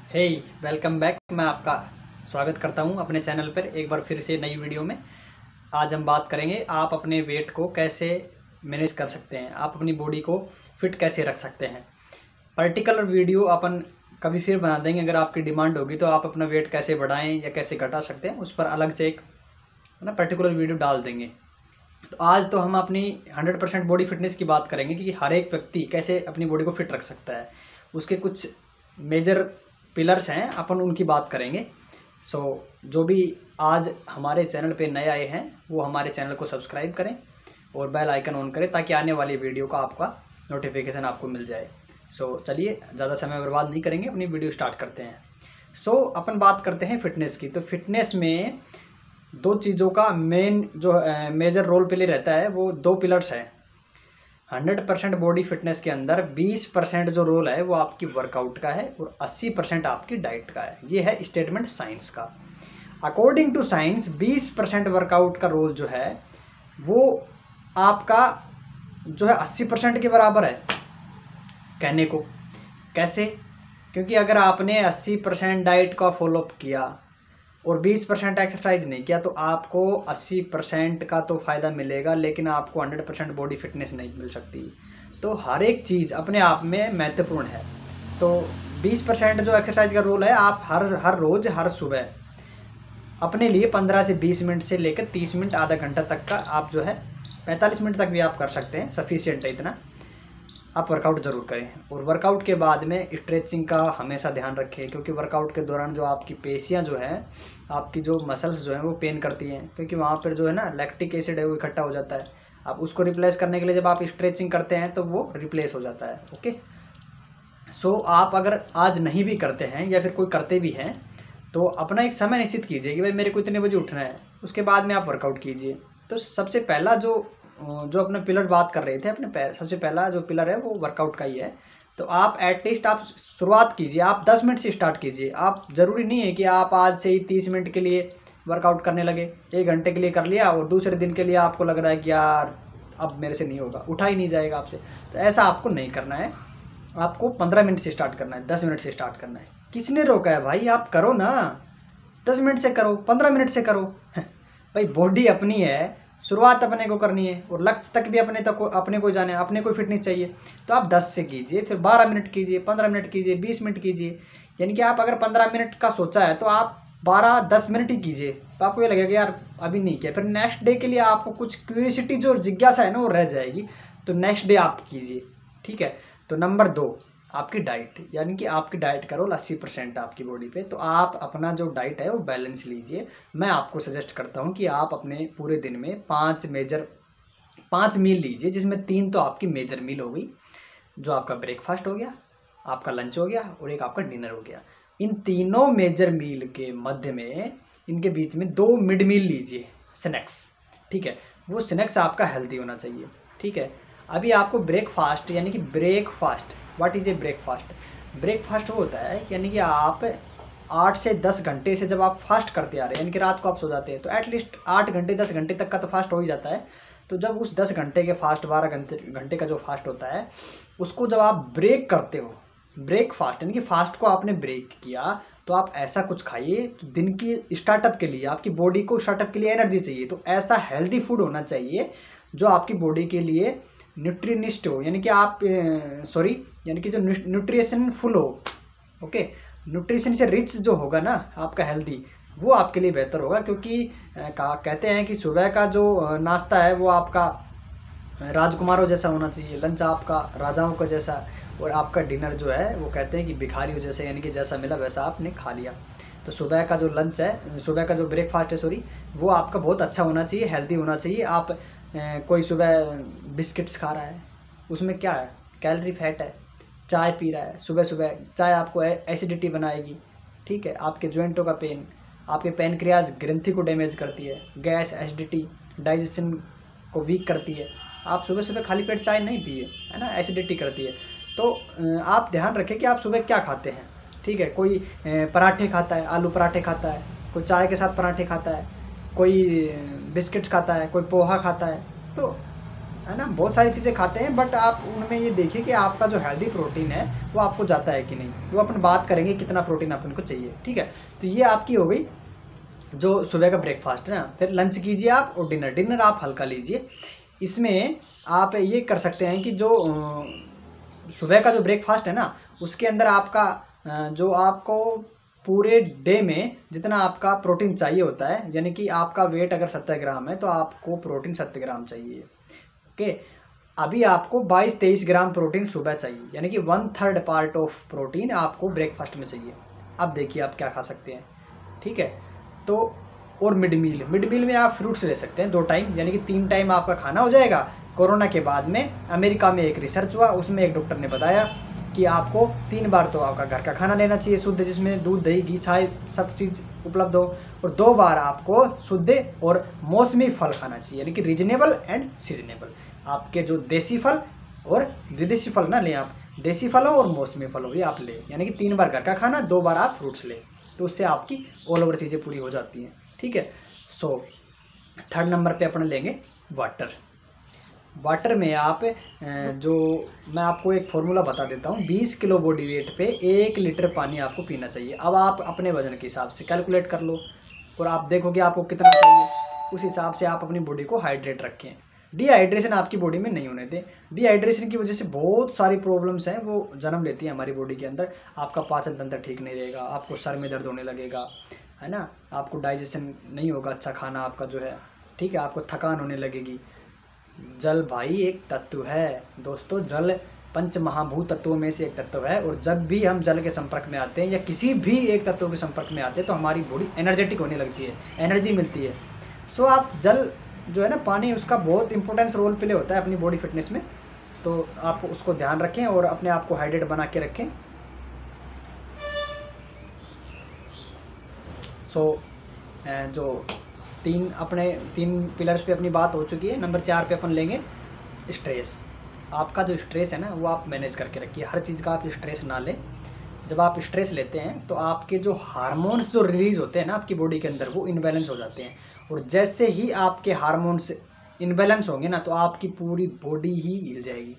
हे welcome back. मैं आपका स्वागत करता हूं अपने चैनल पर एक बार फिर से नई वीडियो में। आज हम बात करेंगे आप अपने वेट को कैसे मैनेज कर सकते हैं, आप अपनी बॉडी को फिट कैसे रख सकते हैं। पर्टिकुलर वीडियो अपन कभी फिर बना देंगे, अगर आपकी डिमांड होगी तो आप अपना वेट कैसे बढ़ाएं या कैसे घटा सकते हैं उस पर अलग से एक पर्टिकुलर वीडियो डाल देंगे। तो आज तो हम अपनी 100% बॉडी फिटनेस की बात करेंगे कि हर एक व्यक्ति कैसे अपनी बॉडी को फिट रख सकता है। उसके कुछ मेजर पिलर्स हैं, अपन उनकी बात करेंगे। जो भी आज हमारे चैनल पे नए आए हैं वो हमारे चैनल को सब्सक्राइब करें और बेल आइकन ऑन करें ताकि आने वाली वीडियो का आपका नोटिफिकेशन आपको मिल जाए। चलिए ज़्यादा समय बर्बाद नहीं करेंगे, अपनी वीडियो स्टार्ट करते हैं। अपन बात करते हैं फिटनेस की। तो फिटनेस में दो चीज़ों का मेन जो मेजर रोल प्ले रहता है, वो दो पिलर्स हैं। 100% बॉडी फिटनेस के अंदर 20% जो रोल है वो आपकी वर्कआउट का है और 80% आपकी डाइट का है। ये है स्टेटमेंट साइंस का। अकॉर्डिंग टू साइंस 20% वर्कआउट का रोल जो है वो आपका जो है 80% के बराबर है। कहने को कैसे? क्योंकि अगर आपने 80% डाइट का फॉलोअप किया और 20% एक्सरसाइज नहीं किया तो आपको 80% का तो फ़ायदा मिलेगा, लेकिन आपको 100% बॉडी फिटनेस नहीं मिल सकती। तो हर एक चीज़ अपने आप में महत्वपूर्ण है। तो 20% जो एक्सरसाइज का रोल है, आप हर रोज़ हर सुबह अपने लिए 15 से 20 मिनट से लेकर 30 मिनट आधा घंटा तक का आप जो है 45 मिनट तक भी आप कर सकते हैं, सफिशिएंट है इतना। आप वर्कआउट ज़रूर करें और वर्कआउट के बाद में स्ट्रेचिंग का हमेशा ध्यान रखें, क्योंकि वर्कआउट के दौरान जो आपकी पेशियां जो हैं, आपकी जो मसल्स जो हैं वो पेन करती हैं, क्योंकि वहाँ पर जो है ना लैक्टिक एसिड है वो इकट्ठा हो जाता है। आप उसको रिप्लेस करने के लिए जब आप स्ट्रेचिंग करते हैं तो वो रिप्लेस हो जाता है। ओके, आप अगर आज नहीं भी करते हैं या फिर कोई करते भी हैं तो अपना एक समय निश्चित कीजिए कि भाई मेरे को इतने बजे उठना है, उसके बाद में आप वर्कआउट कीजिए। तो सबसे पहला जो अपने पिलर बात कर रहे थे, सबसे पहला जो पिलर है वो वर्कआउट का ही है। तो आप एटलीस्ट आप शुरुआत कीजिए, आप 10 मिनट से स्टार्ट कीजिए। आप ज़रूरी नहीं है कि आप आज से ही 30 मिनट के लिए वर्कआउट करने लगे। 1 घंटे के लिए कर लिया और दूसरे दिन के लिए आपको लग रहा है कि यार अब मेरे से नहीं होगा, उठा ही नहीं जाएगा आपसे। तो ऐसा आपको नहीं करना है। आपको 15 मिनट से स्टार्ट करना है, 10 मिनट से स्टार्ट करना है। किसने रोका है भाई? आप करो ना, 10 मिनट से करो, 15 मिनट से करो। भाई बॉडी अपनी है, शुरुआत अपने को करनी है और लक्ष्य तक भी अपने को जाना है, अपने को फिटनेस चाहिए। तो आप 10 से कीजिए, फिर 12 मिनट कीजिए, 15 मिनट कीजिए, 20 मिनट कीजिए। यानी कि आप अगर 15 मिनट का सोचा है तो आप 12-10 मिनट ही कीजिए। तो आपको ये लगेगा यार अभी नहीं किया, फिर नेक्स्ट डे के लिए आपको कुछ क्यूरियोसिटी जो जिज्ञासा है ना वो रह जाएगी, तो नेक्स्ट डे आप कीजिए। ठीक है। तो नंबर 2 आपकी डाइट, यानी कि आपकी डाइट का रोल 80% आपकी बॉडी पे। तो आप अपना जो डाइट है वो बैलेंस लीजिए। मैं आपको सजेस्ट करता हूँ कि आप अपने पूरे दिन में 5 मील लीजिए, जिसमें 3 तो आपकी मेजर मील हो गई, जो आपका ब्रेकफास्ट हो गया, आपका लंच हो गया और एक आपका डिनर हो गया। इन तीनों मेजर मील के मध्य में इनके बीच में 2 मिड मील लीजिए, स्नैक्स। ठीक है, वो स्नैक्स आपका हेल्दी होना चाहिए। ठीक है। अभी आपको ब्रेकफास्ट, यानी कि breakfast, what is a breakfast? Breakfast वो होता है यानी कि आप 8 से 10 घंटे से जब आप फास्ट करते आ रहे हैं, यानी कि रात को आप सो जाते हैं, तो एटलीस्ट 8 घंटे 10 घंटे तक का तो फास्ट हो ही जाता है। तो जब उस 10 घंटे के फास्ट, 12 घंटे का जो फास्ट होता है, उसको जब आप ब्रेक करते हो, ब्रेकफास्ट यानी कि फास्ट को आपने ब्रेक किया, तो आप ऐसा कुछ खाइए तो दिन की स्टार्टअप के लिए, आपकी बॉडी को स्टार्टअप के लिए एनर्जी चाहिए। तो ऐसा हेल्दी फूड होना चाहिए जो आपकी बॉडी के लिए न्यूट्रिनिस्ट हो, यानी कि यानी कि जो न्यूट्रिशन फुल हो। ओके, न्यूट्रिशन से रिच जो होगा ना आपका हेल्दी, वो आपके लिए बेहतर होगा। क्योंकि कहते हैं कि सुबह का जो नाश्ता है वो आपका राजकुमारों जैसा होना चाहिए, लंच आपका राजाओं का जैसा, और आपका डिनर जो है वो कहते हैं कि भिखारियों जैसे, यानी कि जैसा मिला वैसा आपने खा लिया। तो सुबह का जो लंच है, सुबह का जो ब्रेकफास्ट है वो आपका बहुत अच्छा होना चाहिए, हेल्दी होना चाहिए। आप कोई सुबह बिस्किट्स खा रहा है, उसमें क्या है? कैलोरी फैट है। चाय पी रहा है सुबह सुबह, चाय आपको एसिडिटी बनाएगी। ठीक है, आपके जॉइंटों का पेन, आपके पैनक्रियाज ग्रंथि को डैमेज करती है, गैस, एसिडिटी, डाइजेशन को वीक करती है। आप सुबह सुबह खाली पेट चाय नहीं पिए, है ना, एसिडिटी करती है। तो आप ध्यान रखें कि आप सुबह क्या खाते हैं। ठीक है, कोई पराठे खाता है, आलू पराठे खाता है, कोई चाय के साथ पराठे खाता है, कोई बिस्किट्स खाता है, कोई पोहा खाता है। तो है ना, बहुत सारी चीज़ें खाते हैं, बट आप उनमें ये देखिए कि आपका जो हेल्दी प्रोटीन है वो आपको जाता है कि नहीं। वो अपन बात करेंगे कितना प्रोटीन अपन को चाहिए, ठीक है। तो ये आपकी हो गई जो सुबह का ब्रेकफास्ट है ना। फिर लंच कीजिए आप, और डिनर आप हल्का लीजिए। इसमें आप ये कर सकते हैं कि जो सुबह का जो ब्रेकफास्ट है ना, उसके अंदर आपका जो आपको पूरे डे में जितना आपका प्रोटीन चाहिए होता है, यानी कि आपका वेट अगर 70 ग्राम है तो आपको प्रोटीन 70 ग्राम चाहिए। ओके, अभी आपको 22-23 ग्राम प्रोटीन सुबह चाहिए, यानी कि 1/3 पार्ट ऑफ प्रोटीन आपको ब्रेकफास्ट में चाहिए। अब देखिए आप क्या खा सकते हैं, ठीक है। तो और मिड मील में आप फ्रूट्स ले सकते हैं 2 टाइम, यानी कि 3 टाइम आपका खाना हो जाएगा। कोरोना के बाद में अमेरिका में एक रिसर्च हुआ, उसमें एक डॉक्टर ने बताया कि आपको 3 बार तो आपका घर का खाना लेना चाहिए शुद्ध, जिसमें दूध दही घी छाछ सब चीज़ उपलब्ध हो, और 2 बार आपको शुद्ध और मौसमी फल खाना चाहिए, यानी कि रीजनेबल एंड सीजनेबल। आपके जो देसी फल और विदेशी फल ना लें आप, देसी फल हो और मौसमी फल हो ये आप लें, यानी कि 3 बार घर का खाना, 2 बार आप फ्रूट्स लें, तो उससे आपकी ऑल ओवर चीज़ें पूरी हो जाती हैं, ठीक है। सो 3rd नंबर पे अपन लेंगे वाटर में आप जो मैं आपको एक फॉर्मूला बता देता हूँ, 20 किलो बॉडी वेट पे 1 लीटर पानी आपको पीना चाहिए। अब आप अपने वजन के हिसाब से कैलकुलेट कर लो और आप देखोगे आपको कितना चाहिए, उस हिसाब से आप अपनी बॉडी को हाइड्रेट रखें। डिहाइड्रेशन आपकी बॉडी में नहीं होने दें। डिहाइड्रेशन की वजह से बहुत सारी प्रॉब्लम्स हैं वो जन्म लेती हैं हमारी बॉडी के अंदर। आपका पाचन तंत्र ठीक नहीं रहेगा, आपको सर में दर्द होने लगेगा, है ना, आपको डाइजेशन नहीं होगा अच्छा खाना आपका जो है, ठीक है, आपको थकान होने लगेगी। जल भाई एक तत्व है दोस्तों, जल पंच महाभूत तत्वों में से एक तत्व है, और जब भी हम जल के संपर्क में आते हैं या किसी भी एक तत्व के संपर्क में आते हैं तो हमारी बॉडी एनर्जेटिक होने लगती है, एनर्जी मिलती है। सो आप जल जो है ना, पानी, उसका बहुत इंपॉर्टेंस रोल प्ले होता है अपनी बॉडी फिटनेस में, तो आप उसको ध्यान रखें और अपने आप को हाइड्रेट बना के रखें। सो जो 3 पिलर्स पे अपनी बात हो चुकी है। नंबर 4 पे अपन लेंगे स्ट्रेस। आपका जो स्ट्रेस है ना वो आप मैनेज करके रखिए, हर चीज़ का आप स्ट्रेस ना लें। जब आप स्ट्रेस लेते हैं तो आपके जो हार्मोन्स जो रिलीज़ होते हैं ना आपकी बॉडी के अंदर, वो इनबैलेंस हो जाते हैं, और जैसे ही आपके हार्मोन्स इनबैलेंस होंगे ना तो आपकी पूरी बॉडी ही हिल जाएगी।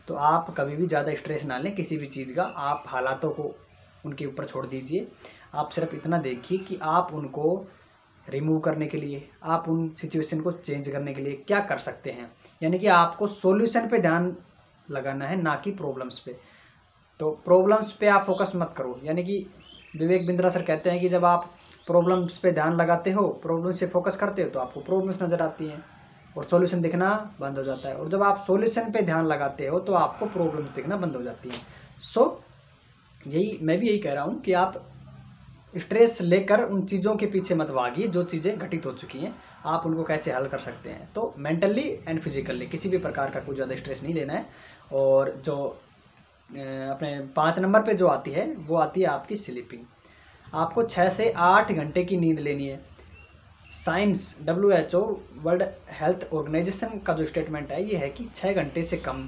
तो आप कभी भी ज़्यादा स्ट्रेस ना लें किसी भी चीज़ का, आप हालातों को उनके ऊपर छोड़ दीजिए। आप सिर्फ इतना देखिए कि आप उनको रिमूव करने के लिए, आप उन सिचुएशन को चेंज करने के लिए क्या कर सकते हैं, यानी कि आपको सॉल्यूशन पे ध्यान लगाना है, ना कि प्रॉब्लम्स पे। तो प्रॉब्लम्स पे आप फोकस मत करो, यानी कि विवेक बिंद्रा सर कहते हैं कि जब आप प्रॉब्लम्स पे ध्यान लगाते हो, प्रॉब्लम्स पे फोकस करते हो, तो आपको प्रॉब्लम्स नज़र आती हैं और सॉल्यूशन दिखना बंद हो जाता है, और जब आप सॉल्यूशन पे ध्यान लगाते हो तो आपको प्रॉब्लम्स दिखना बंद हो जाती हैं। सो मैं भी यही कह रहा हूँ कि आप स्ट्रेस लेकर उन चीज़ों के पीछे मत भागिए जो चीज़ें घटित हो चुकी हैं, आप उनको कैसे हल कर सकते हैं। तो मेंटली एंड फिजिकली किसी भी प्रकार का कोई ज़्यादा स्ट्रेस नहीं लेना है। और जो अपने 5 नंबर पे जो आती है वो आती है आपकी स्लीपिंग। आपको 6 से 8 घंटे की नींद लेनी है। Science WHO World Health Organization का जो स्टेटमेंट है ये है कि 6 घंटे से कम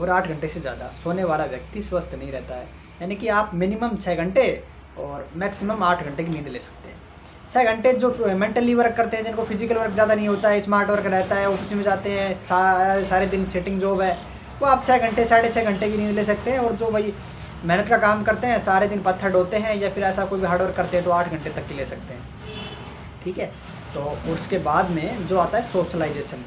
और 8 घंटे से ज़्यादा सोने वाला व्यक्ति स्वस्थ नहीं रहता है, यानी कि आप मिनिमम 6 घंटे और मैक्सिमम 8 घंटे की नींद ले सकते हैं। 6 घंटे जो मेंटली वर्क करते हैं, जिनको फिजिकल वर्क ज़्यादा नहीं होता है, स्मार्ट वर्क रहता है, ऑफिस में जाते हैं, सारे दिन सेटिंग जॉब है, वो आप 6 घंटे 6.5 घंटे की नींद ले सकते हैं। और जो भाई मेहनत का काम करते हैं, सारे दिन पत्थर ढोते हैं या फिर ऐसा कोई भी हार्ड वर्क करते हैं, तो 8 घंटे तक की ले सकते हैं, ठीक है। तो उसके बाद में जो आता है सोशलाइजेशन,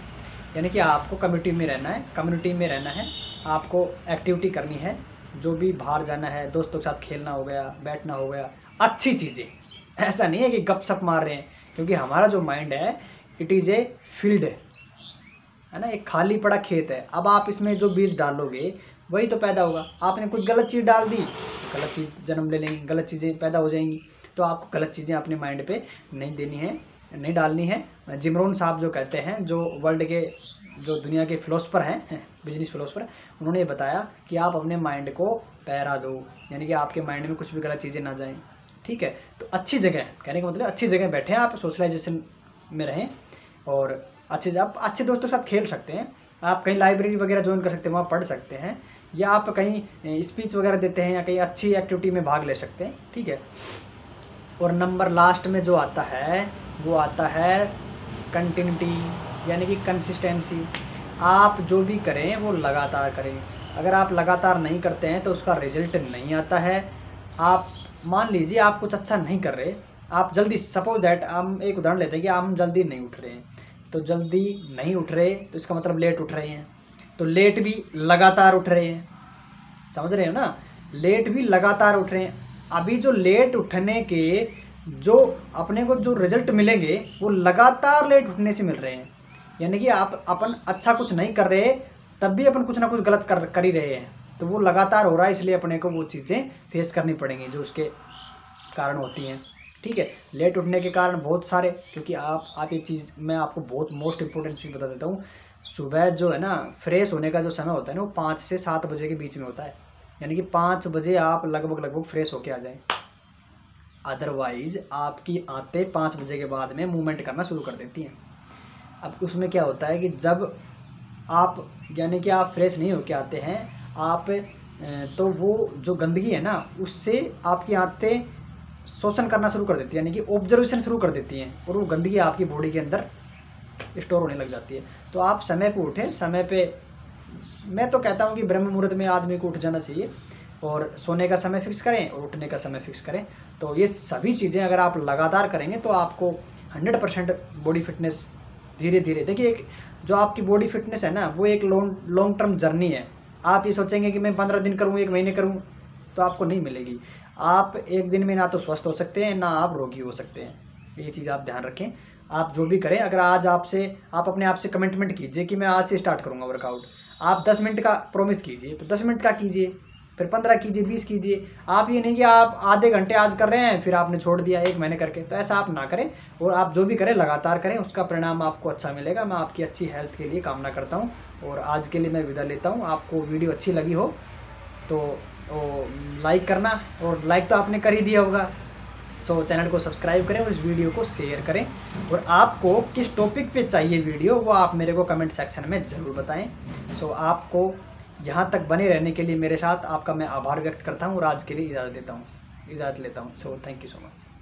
यानी कि आपको कम्युनिटी में रहना है, आपको एक्टिविटी करनी है, जो भी बाहर जाना है, दोस्तों के साथ खेलना हो गया, बैठना हो गया, अच्छी चीज़ें। ऐसा नहीं है कि गपशप मार रहे हैं, क्योंकि हमारा जो माइंड है इट इज़ ए फील्ड है ना, एक खाली पड़ा खेत है। अब आप इसमें जो बीज डालोगे वही तो पैदा होगा। आपने कुछ गलत चीज़ डाल दी, गलत चीज़ जन्म ले लेंगी, गलत चीज़ें पैदा हो जाएंगी। तो आपको गलत चीज़ें अपने माइंड पे नहीं देनी है, नहीं डालनी है। जिम रोहन साहब जो कहते हैं, जो वर्ल्ड के जो दुनिया के फिलोसफर हैं, बिजनेस फिलोसफर, उन्होंने ये बताया कि आप अपने माइंड को पैरा दो, यानी कि आपके माइंड में कुछ भी गलत चीज़ें ना जाएं, ठीक है। तो अच्छी जगह, कहने का मतलब अच्छी जगह बैठें, आप सोशलाइजेशन में रहें और आप अच्छे दोस्तों के साथ खेल सकते हैं। आप कहीं लाइब्रेरी वगैरह ज्वाइन कर सकते हैं, वहाँ पढ़ सकते हैं, या आप कहीं स्पीच वगैरह देते हैं या कहीं अच्छी एक्टिविटी में भाग ले सकते हैं, ठीक है। और नंबर लास्ट में जो आता है वो आता है कंटिन्यूटी, यानी कि कंसिस्टेंसी। आप जो भी करें वो लगातार करें। अगर आप लगातार नहीं करते हैं तो उसका रिजल्ट नहीं आता है। आप मान लीजिए आप कुछ अच्छा नहीं कर रहे, आप जल्दी, सपोज दैट हम एक उदाहरण लेते हैं कि हम जल्दी नहीं उठ रहे हैं, तो जल्दी नहीं उठ रहे तो इसका मतलब लेट उठ रहे हैं, तो लेट भी लगातार उठ रहे हैं, समझ रहे हो ना, लेट भी लगातार उठ रहे हैं। अभी जो लेट उठने के जो अपने को जो रिजल्ट मिलेंगे वो लगातार लेट उठने से मिल रहे हैं। यानी कि आप अपन अच्छा कुछ नहीं कर रहे तब भी अपन कुछ ना कुछ गलत कर ही रहे हैं, तो वो लगातार हो रहा है, इसलिए अपने को वो चीज़ें फेस करनी पड़ेंगी जो उसके कारण होती हैं। ठीक है, लेट उठने के कारण बहुत सारे, क्योंकि आप एक चीज़ मैं आपको बहुत मोस्ट इंपॉर्टेंट चीज़ बता देता हूँ। सुबह जो है ना फ्रेश होने का जो समय होता है ना वो 5 से 7 बजे के बीच में होता है। यानी कि 5 बजे आप लगभग फ्रेश होके आ जाएं। अदरवाइज़ आपकी आंतें 5 बजे के बाद में मूवमेंट करना शुरू कर देती हैं। अब उसमें क्या होता है कि जब आप यानी कि आप फ्रेश नहीं होके आते हैं आप, तो वो जो गंदगी है ना उससे आपकी आंतें शोषण करना शुरू कर देती है, यानी कि ऑब्जर्वेशन शुरू कर देती हैं, और वो गंदगी आपकी बॉडी के अंदर स्टोर होने लग जाती है। तो आप समय पे उठें, समय पे, मैं तो कहता हूँ कि ब्रह्म मुहूर्त में आदमी को उठ जाना चाहिए, और सोने का समय फिक्स करें और उठने का समय फिक्स करें। तो ये सभी चीज़ें अगर आप लगातार करेंगे तो आपको 100% बॉडी फिटनेस धीरे धीरे, देखिए एक जो आपकी बॉडी फिटनेस है ना वो एक लॉन्ग टर्म जर्नी है। आप ये सोचेंगे कि मैं 15 दिन करूँ, 1 महीने करूँ, तो आपको नहीं मिलेगी। आप एक दिन में ना तो स्वस्थ हो सकते हैं ना आप रोगी हो सकते हैं, ये चीज़ आप ध्यान रखें। आप जो भी करें, अगर आज आप अपने आप से कमिटमेंट कीजिए कि मैं आज से स्टार्ट करूँगा वर्कआउट। आप 10 मिनट का प्रॉमिस कीजिए तो 10 मिनट का कीजिए, फिर 15 कीजिए, 20 कीजिए। आप ये नहीं कि आप आधे घंटे आज कर रहे हैं फिर आपने छोड़ दिया 1 महीने करके, तो ऐसा आप ना करें। और आप जो भी करें लगातार करें, उसका परिणाम आपको अच्छा मिलेगा। मैं आपकी अच्छी हेल्थ के लिए कामना करता हूँ, और आज के लिए मैं विदा लेता हूँ। आपको वीडियो अच्छी लगी हो तो लाइक करना, और लाइक तो आपने कर ही दिया होगा। सो चैनल को सब्सक्राइब करें और इस वीडियो को शेयर करें। और आपको किस टॉपिक पे चाहिए वीडियो वो आप मेरे को कमेंट सेक्शन में ज़रूर बताएं। सो आपको यहाँ तक बने रहने के लिए मेरे साथ आपका मैं आभार व्यक्त करता हूँ, और आज के लिए इजाज़त लेता हूँ। So thank you so much.